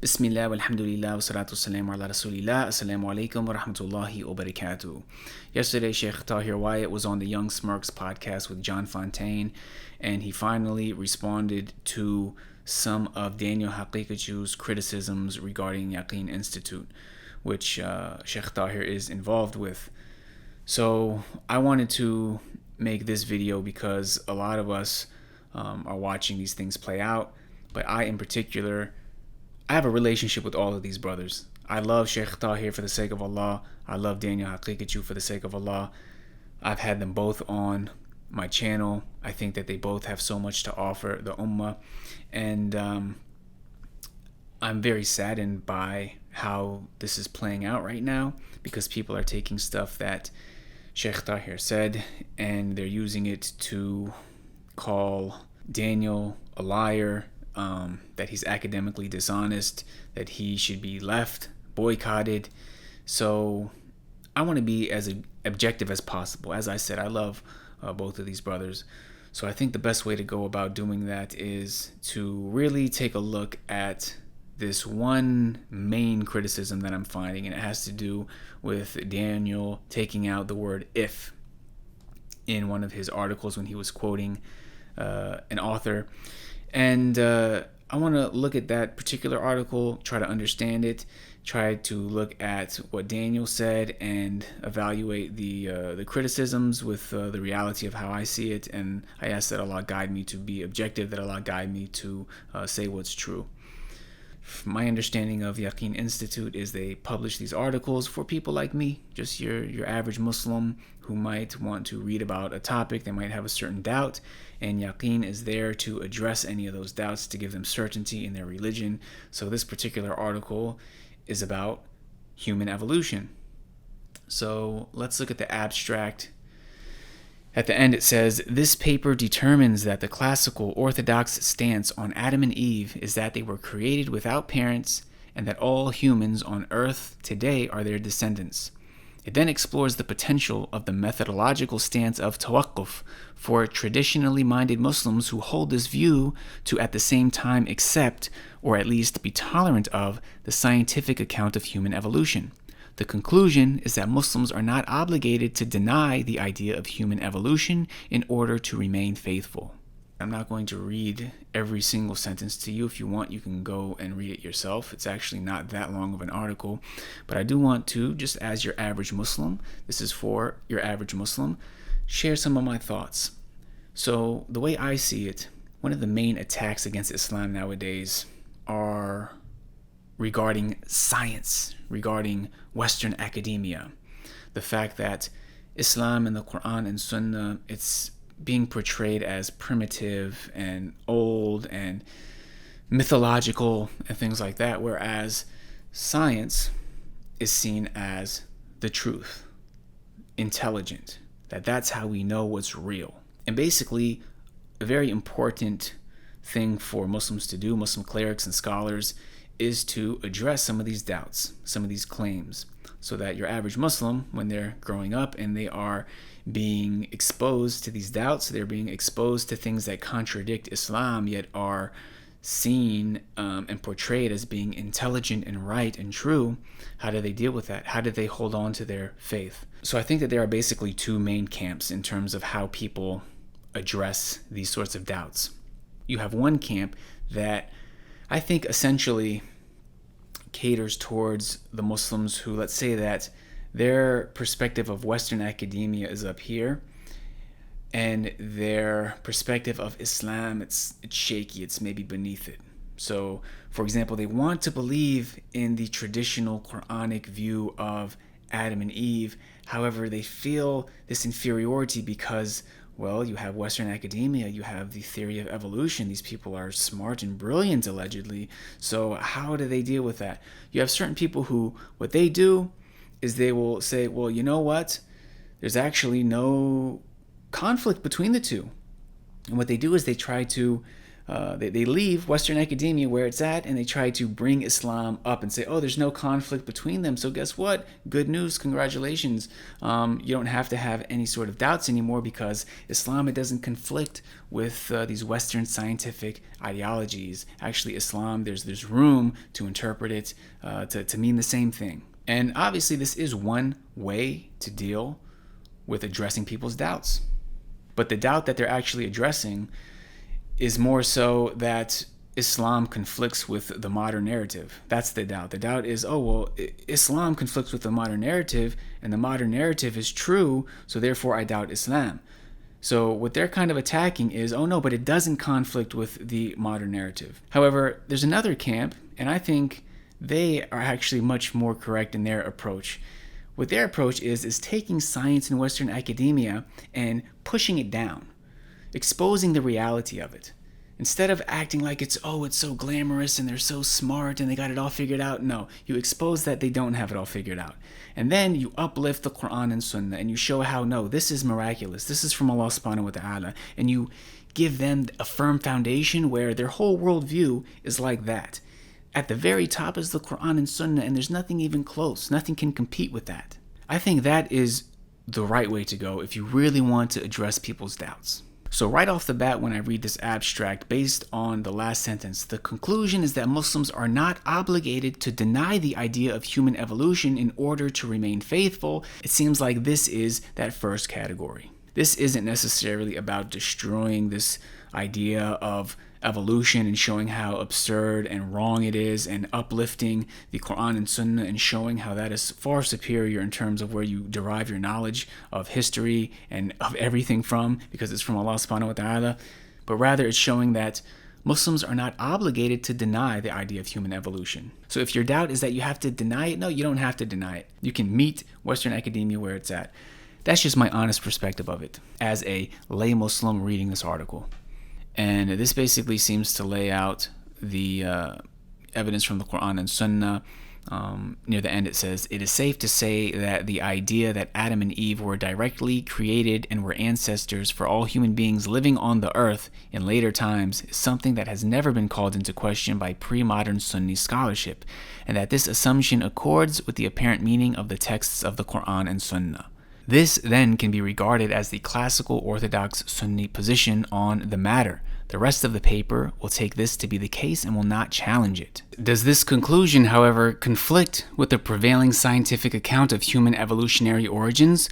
Bismillah, walhamdulillah, wa salatu wassalamu ala rasulillah, assalamu alaikum wa rahmatullahi wa barakatuh. Yesterday, Sheikh Tahir Wyatt was on the Young Smirks podcast with John Fontaine, and he finally responded to some of Daniel Haqiqatjou's criticisms regarding Yaqeen Institute, which Sheikh Tahir is involved with. So I wanted to make this video because a lot of us are watching these things play out, but I in particular, I have a relationship with all of these brothers. I love Sheikh Tahir for the sake of Allah. I love Daniel Haqiqatjou for the sake of Allah. I've had them both on my channel. I think that they both have so much to offer the ummah. And I'm very saddened by how this is playing out right now, because people are taking stuff that Sheikh Tahir said and they're using it to call Daniel a liar, that he's academically dishonest, that he should be left, boycotted. So I want to be as objective as possible. As I said, I love both of these brothers. So I think the best way to go about doing that is to really take a look at this one main criticism that I'm finding, and it has to do with Daniel taking out the word if in one of his articles when he was quoting an author. And I want to look at that particular article, try to understand it, try to look at what Daniel said, and evaluate the criticisms with the reality of how I see it. And I ask that Allah guide me to be objective, that Allah guide me to say what's true. My understanding of Yaqeen Institute is they publish these articles for people like me, just your average Muslim who might want to read about a topic. They might have a certain doubt, and Yaqeen is there to address any of those doubts, to give them certainty in their religion. So this particular article is about human evolution. So let's look at the abstract. At the end it says, this paper determines that the classical orthodox stance on Adam and Eve is that they were created without parents and that all humans on earth today are their descendants. It then explores the potential of the methodological stance of tawaqquf for traditionally minded Muslims who hold this view to at the same time accept, or at least be tolerant of, the scientific account of human evolution. The conclusion is that Muslims are not obligated to deny the idea of human evolution in order to remain faithful. I'm not going to read every single sentence to you. If you want, you can go and read it yourself. It's actually not that long of an article, but I do want to, just as your average Muslim, this is for your average Muslim, share some of my thoughts. So the way I see it, one of the main attacks against Islam nowadays are regarding science, regarding Western academia. The fact that Islam and the Quran and Sunnah, it's being portrayed as primitive and old and mythological and things like that, whereas science is seen as the truth, intelligent, that's how we know what's real. And basically, a very important thing for Muslims to do, Muslim clerics and scholars, is to address some of these doubts, some of these claims, so that your average Muslim, when they're growing up and they are being exposed to these doubts, they're being exposed to things that contradict Islam, yet are seen and portrayed as being intelligent and right and true, how do they deal with that? How do they hold on to their faith? So I think that there are basically two main camps in terms of how people address these sorts of doubts. You have one camp that I think essentially caters towards the Muslims who, let's say that their perspective of Western academia is up here, and their perspective of Islam, it's shaky, it's maybe beneath it. So, for example, they want to believe in the traditional Quranic view of Adam and Eve. However, they feel this inferiority because, well, you have Western academia, you have the theory of evolution. These people are smart and brilliant, allegedly. So how do they deal with that? You have certain people who, what they do is they will say, well, you know what? There's actually no conflict between the two. And what they do is they try to they leave Western academia where it's at, and they try to bring Islam up and say, oh, there's no conflict between them. So guess what? Good news. Congratulations. You don't have to have any sort of doubts anymore because Islam, it doesn't conflict with these Western scientific ideologies. Actually, Islam, there's room to interpret it to mean the same thing. And obviously, this is one way to deal with addressing people's doubts. But the doubt that they're actually addressing is more so that Islam conflicts with the modern narrative. That's the doubt. The doubt is, oh, well, Islam conflicts with the modern narrative, and the modern narrative is true, so therefore I doubt Islam. So what they're kind of attacking is, oh no, but it doesn't conflict with the modern narrative. However, there's another camp, and I think they are actually much more correct in their approach. What their approach is taking science in Western academia and pushing it down, exposing the reality of it. Instead of acting like it's so glamorous and they're so smart and they got it all figured out, no, you expose that they don't have it all figured out. And then you uplift the Quran and Sunnah and you show how, no, this is miraculous. This is from Allah subhanahu wa ta'ala. And you give them a firm foundation where their whole worldview is like that. At the very top is the Quran and Sunnah, and there's nothing even close. Nothing can compete with that. I think that is the right way to go if you really want to address people's doubts. So right off the bat, when I read this abstract based on the last sentence, the conclusion is that Muslims are not obligated to deny the idea of human evolution in order to remain faithful. It seems like this is that first category. This isn't necessarily about destroying this idea of evolution and showing how absurd and wrong it is, and uplifting the Quran and Sunnah and showing how that is far superior in terms of where you derive your knowledge of history and of everything from, because it's from Allah subhanahu wa ta'ala. But rather it's showing that Muslims are not obligated to deny the idea of human evolution. So if your doubt is that you have to deny it, no, you don't have to deny it. You can meet Western academia where it's at. That's just my honest perspective of it as a lay Muslim reading this article. And this basically seems to lay out the evidence from the Quran and Sunnah. Near the end it says, it is safe to say that the idea that Adam and Eve were directly created and were ancestors for all human beings living on the earth in later times is something that has never been called into question by pre-modern Sunni scholarship, and that this assumption accords with the apparent meaning of the texts of the Quran and Sunnah. This then can be regarded as the classical Orthodox Sunni position on the matter. The rest of the paper will take this to be the case and will not challenge it. Does this conclusion, however, conflict with the prevailing scientific account of human evolutionary origins?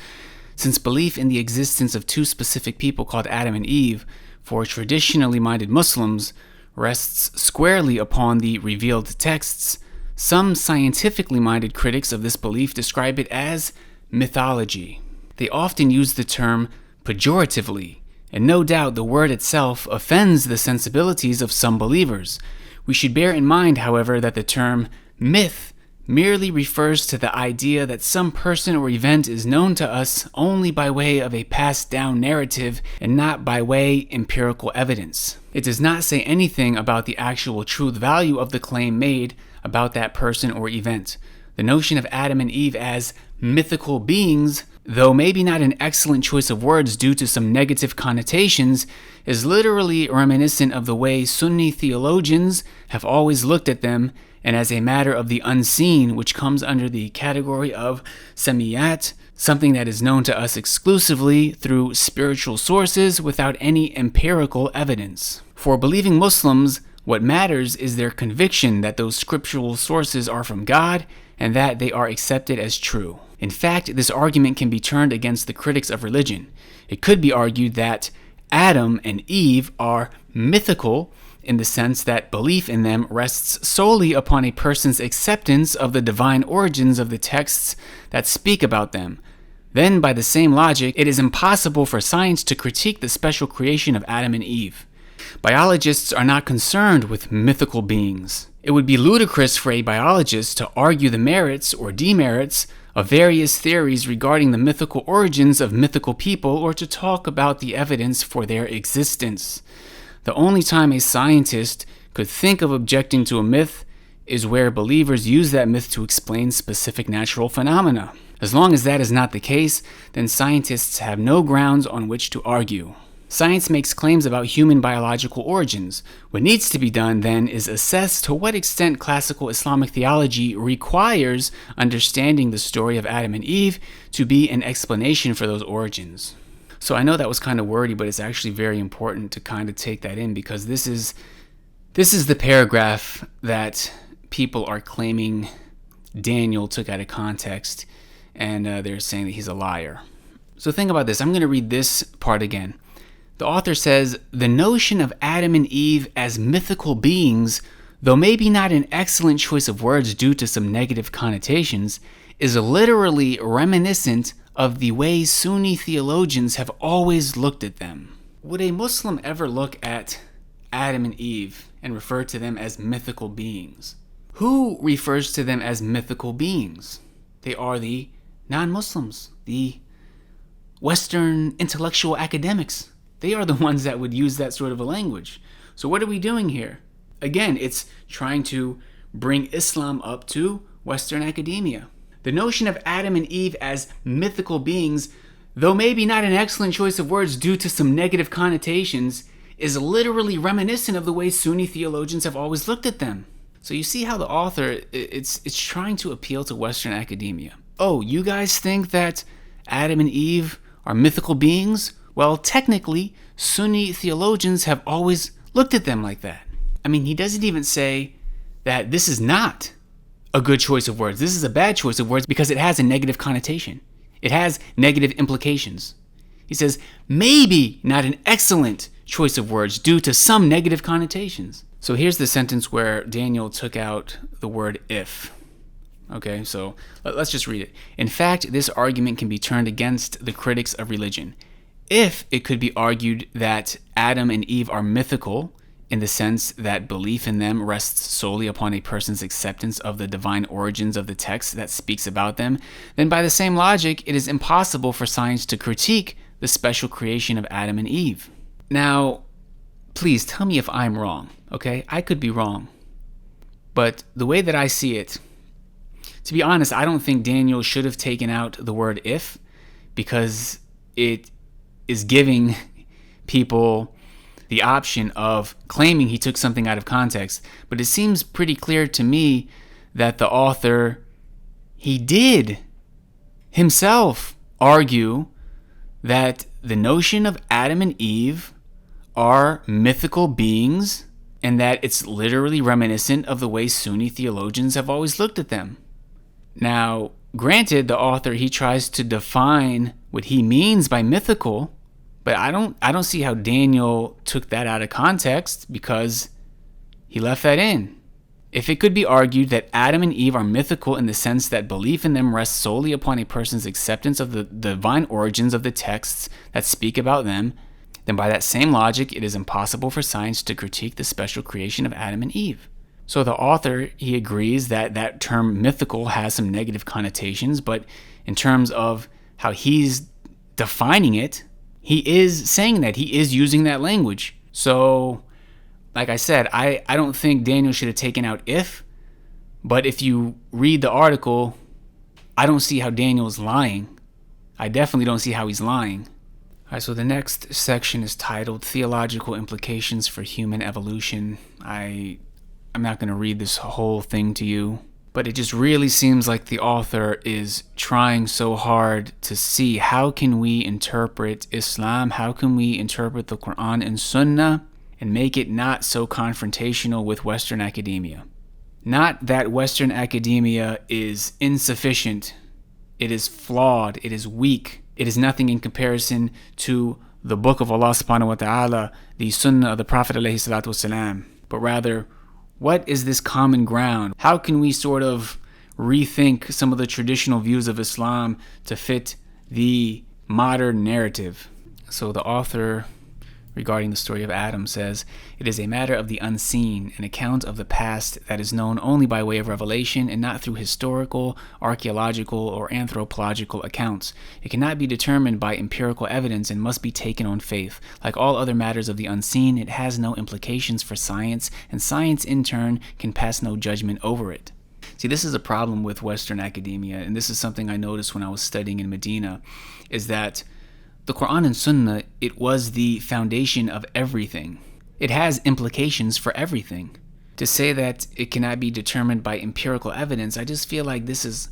Since belief in the existence of two specific people called Adam and Eve, for traditionally minded Muslims, rests squarely upon the revealed texts, some scientifically minded critics of this belief describe it as mythology. They often use the term pejoratively, and no doubt the word itself offends the sensibilities of some believers. We should bear in mind, however, that the term myth merely refers to the idea that some person or event is known to us only by way of a passed down narrative and not by way empirical evidence. It does not say anything about the actual truth value of the claim made about that person or event. The notion of Adam and Eve as mythical beings, though maybe not an excellent choice of words due to some negative connotations, is literally reminiscent of the way Sunni theologians have always looked at them, and as a matter of the unseen, which comes under the category of samiyat, something that is known to us exclusively through spiritual sources without any empirical evidence. For believing Muslims, what matters is their conviction that those scriptural sources are from God and that they are accepted as true. In fact, this argument can be turned against the critics of religion. It could be argued that Adam and Eve are mythical in the sense that belief in them rests solely upon a person's acceptance of the divine origins of the texts that speak about them. Then, by the same logic, it is impossible for science to critique the special creation of Adam and Eve. Biologists are not concerned with mythical beings. It would be ludicrous for a biologist to argue the merits or demerits of various theories regarding the mythical origins of mythical people or to talk about the evidence for their existence. The only time a scientist could think of objecting to a myth is where believers use that myth to explain specific natural phenomena. As long as that is not the case, then scientists have no grounds on which to argue. Science makes claims about human biological origins. What needs to be done then is assess to what extent classical Islamic theology requires understanding the story of Adam and Eve to be an explanation for those origins. So I know that was kind of wordy, but it's actually very important to kind of take that in, because this is the paragraph that people are claiming Daniel took out of context, and they're saying that he's a liar. So think about this. I'm going to read this part again. The author says, the notion of Adam and Eve as mythical beings, though maybe not an excellent choice of words due to some negative connotations, is literally reminiscent of the way Sunni theologians have always looked at them. Would a Muslim ever look at Adam and Eve and refer to them as mythical beings? Who refers to them as mythical beings? They are the non-Muslims, the Western intellectual academics. They are the ones that would use that sort of a language. So what are we doing here? Again, it's trying to bring Islam up to Western academia. The notion of Adam and Eve as mythical beings, though maybe not an excellent choice of words due to some negative connotations, is literally reminiscent of the way Sunni theologians have always looked at them. So you see how the author, it's trying to appeal to Western academia. Oh, you guys think that Adam and Eve are mythical beings? Well, technically, Sunni theologians have always looked at them like that. I mean, he doesn't even say that this is not a good choice of words. This is a bad choice of words because it has a negative connotation. It has negative implications. He says, maybe not an excellent choice of words due to some negative connotations. So here's the sentence where Daniel took out the word if. Okay, so let's just read it. In fact, this argument can be turned against the critics of religion. If it could be argued that Adam and Eve are mythical in the sense that belief in them rests solely upon a person's acceptance of the divine origins of the text that speaks about them, then by the same logic, it is impossible for science to critique the special creation of Adam and Eve. Now, please tell me if I'm wrong, okay? I could be wrong. But the way that I see it, to be honest, I don't think Daniel should have taken out the word if, because it is giving people the option of claiming he took something out of context. But it seems pretty clear to me that the author, he did himself argue that the notion of Adam and Eve are mythical beings and that it's literally reminiscent of the way Sunni theologians have always looked at them. Now, granted, the author, he tries to define what he means by mythical, but I don't see how Daniel took that out of context, because he left that in. If it could be argued that Adam and Eve are mythical in the sense that belief in them rests solely upon a person's acceptance of the divine origins of the texts that speak about them, then by that same logic, it is impossible for science to critique the special creation of Adam and Eve. So the author, he agrees that that term mythical has some negative connotations, but in terms of how he's defining it, he is saying that, he is using that language. So, like I said, I don't think Daniel should have taken out if, but if you read the article, I don't see how Daniel's lying. I definitely don't see how he's lying. All right, so the next section is titled Theological Implications for Human Evolution. I'm not going to read this whole thing to you, but it just really seems like the author is trying so hard to see how can we interpret Islam, how can we interpret the Quran and Sunnah and make it not so confrontational with Western academia. Not that Western academia is insufficient, it is flawed, it is weak, it is nothing in comparison to the book of Allah subhanahu wa ta'ala, the Sunnah of the Prophet alayhi salatu wasalam, but rather, what is this common ground? How can we sort of rethink some of the traditional views of Islam to fit the modern narrative? So the author, regarding the story of Adam, says, it is a matter of the unseen, an account of the past that is known only by way of revelation and not through historical, archaeological, or anthropological accounts. It cannot be determined by empirical evidence and must be taken on faith. Like all other matters of the unseen, it has no implications for science, and science in turn can pass no judgment over it. See, this is a problem with Western academia, and this is something I noticed when I was studying in Medina, is that The Quran and Sunnah, it was the foundation of everything. It has implications for everything. To say that it cannot be determined by empirical evidence, I just feel like this is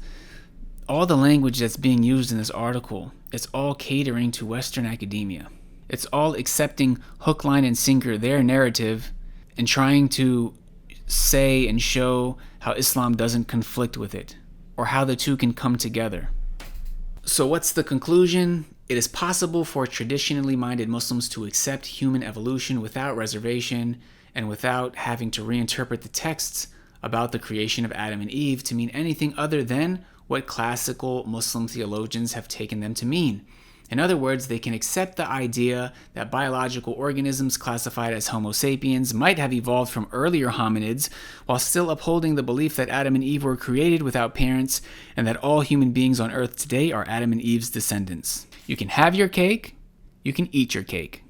all the language that's being used in this article. It's all catering to Western academia. It's all accepting hook, line, and sinker their narrative and trying to say and show how Islam doesn't conflict with it, or how the two can come together. So what's the conclusion? It is possible for traditionally minded Muslims to accept human evolution without reservation and without having to reinterpret the texts about the creation of Adam and Eve to mean anything other than what classical Muslim theologians have taken them to mean. In other words, they can accept the idea that biological organisms classified as Homo sapiens might have evolved from earlier hominids, while still upholding the belief that Adam and Eve were created without parents and that all human beings on earth today are Adam and Eve's descendants. You can have your cake, you can eat your cake.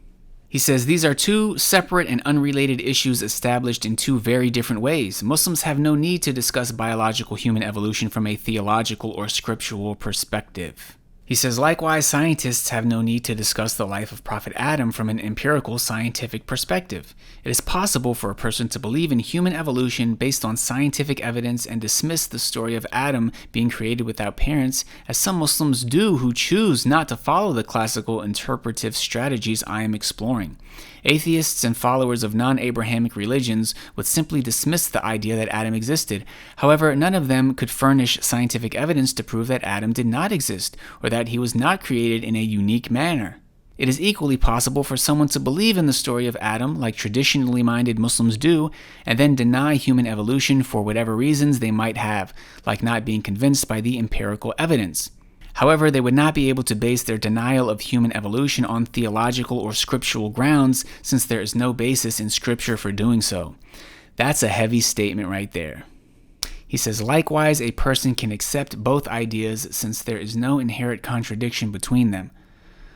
He says these are two separate and unrelated issues established in two very different ways. Muslims have no need to discuss biological human evolution from a theological or scriptural perspective. He says, likewise, scientists have no need to discuss the life of Prophet Adam from an empirical scientific perspective. It is possible for a person to believe in human evolution based on scientific evidence and dismiss the story of Adam being created without parents, as some Muslims do who choose not to follow the classical interpretive strategies I am exploring. Atheists and followers of non-Abrahamic religions would simply dismiss the idea that Adam existed. However, none of them could furnish scientific evidence to prove that Adam did not exist, or that he was not created in a unique manner. It is equally possible for someone to believe in the story of Adam, like traditionally minded Muslims do, and then deny human evolution for whatever reasons they might have, like not being convinced by the empirical evidence. However, they would not be able to base their denial of human evolution on theological or scriptural grounds, since there is no basis in scripture for doing so. That's a heavy statement right there. He says, likewise, a person can accept both ideas since there is no inherent contradiction between them.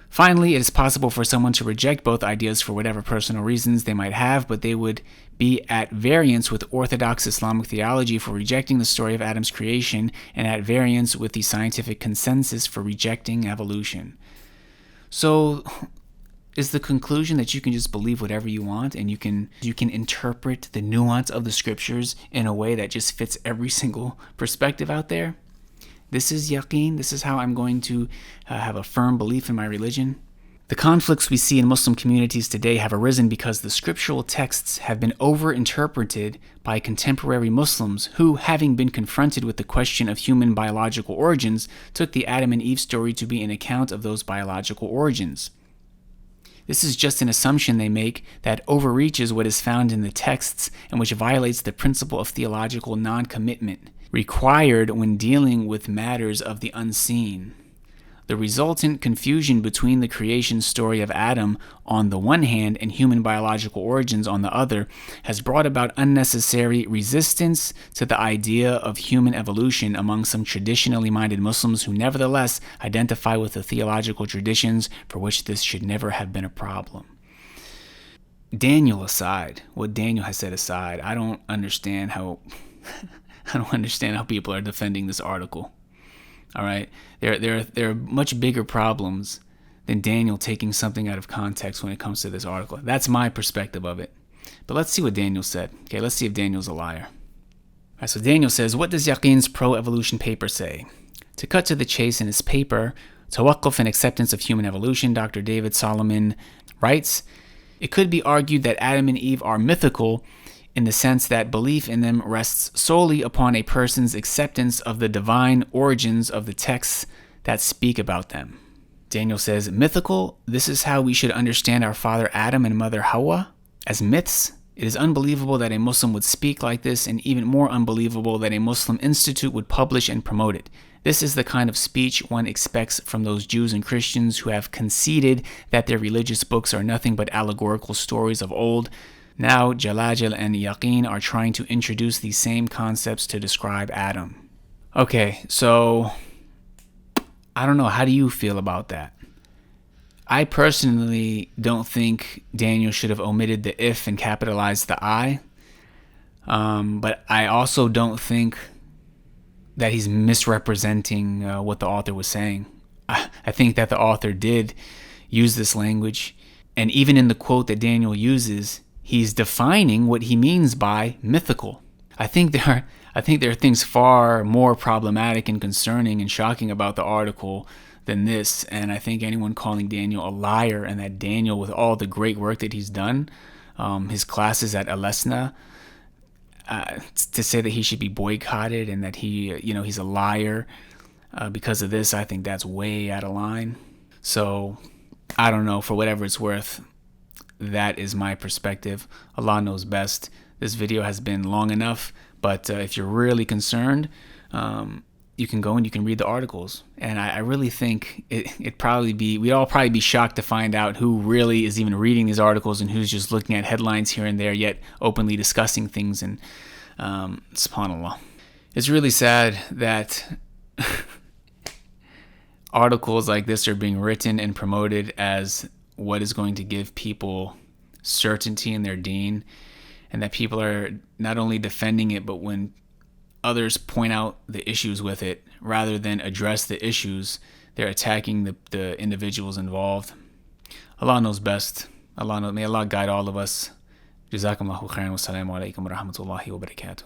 Finally, it is possible for someone to reject both ideas for whatever personal reasons they might have, but they would be at variance with Orthodox Islamic theology for rejecting the story of Adam's creation and at variance with the scientific consensus for rejecting evolution. So, is the conclusion that you can just believe whatever you want and you can interpret the nuance of the scriptures in a way that just fits every single perspective out there? This is Yaqeen. This is how I'm going to have a firm belief in my religion. The conflicts we see in Muslim communities today have arisen because the scriptural texts have been overinterpreted by contemporary Muslims who, having been confronted with the question of human biological origins, took the Adam and Eve story to be an account of those biological origins. This is just an assumption they make that overreaches what is found in the texts and which violates the principle of theological non-commitment required when dealing with matters of the unseen. The resultant confusion between the creation story of Adam on the one hand and human biological origins on the other has brought about unnecessary resistance to the idea of human evolution among some traditionally minded Muslims who nevertheless identify with the theological traditions for which this should never have been a problem. Daniel aside, what Daniel has said aside, I don't understand how people are defending this article. All right, there are much bigger problems than Daniel taking something out of context when it comes to this article. That's my perspective of it. But let's see what Daniel said. Okay, let's see if Daniel's a liar. All right, so Daniel says, what does Yaqeen's pro-evolution paper say? To cut to the chase in his paper, Tawaqquf and Acceptance of Human Evolution, Dr. David Solomon writes, it could be argued that Adam and Eve are mythical in the sense that belief in them rests solely upon a person's acceptance of the divine origins of the texts that speak about them. Daniel says, mythical, this is how we should understand our father Adam and mother Hawa as myths. It is unbelievable that a Muslim would speak like this, and even more unbelievable that a Muslim institute would publish and promote it. This is the kind of speech one expects from those Jews and Christians who have conceded that their religious books are nothing but allegorical stories of old. Now, Jalajal and Yaqeen are trying to introduce these same concepts to describe Adam. Okay, so I don't know. How do you feel about that? I personally don't think Daniel should have omitted the if and capitalized the I. But I also don't think that he's misrepresenting what the author was saying. I think that the author did, use this language. And even in the quote that Daniel uses, he's defining what he means by mythical. I think there are things far more problematic and concerning and shocking about the article than this. And I think anyone calling Daniel a liar, and that Daniel, with all the great work that he's done, his classes at Alesna, to say that he should be boycotted and that he's a liar because of this, I think that's way out of line. So I don't know, for whatever it's worth, that is my perspective. Allah knows best. This video has been long enough, but if you're really concerned, you can go and you can read the articles. And I really think we'd all probably be shocked to find out who really is even reading these articles and who's just looking at headlines here and there, yet openly discussing things. And subhanAllah. It's really sad that articles like this are being written and promoted as what is going to give people certainty in their deen, and that people are not only defending it, but when others point out the issues with it, rather than address the issues, they're attacking the individuals involved. Allah knows best. May Allah guide all of us. Jazakumullahu khairan. Wassalamu alaikum wa rahmatullahi wa barakatuh.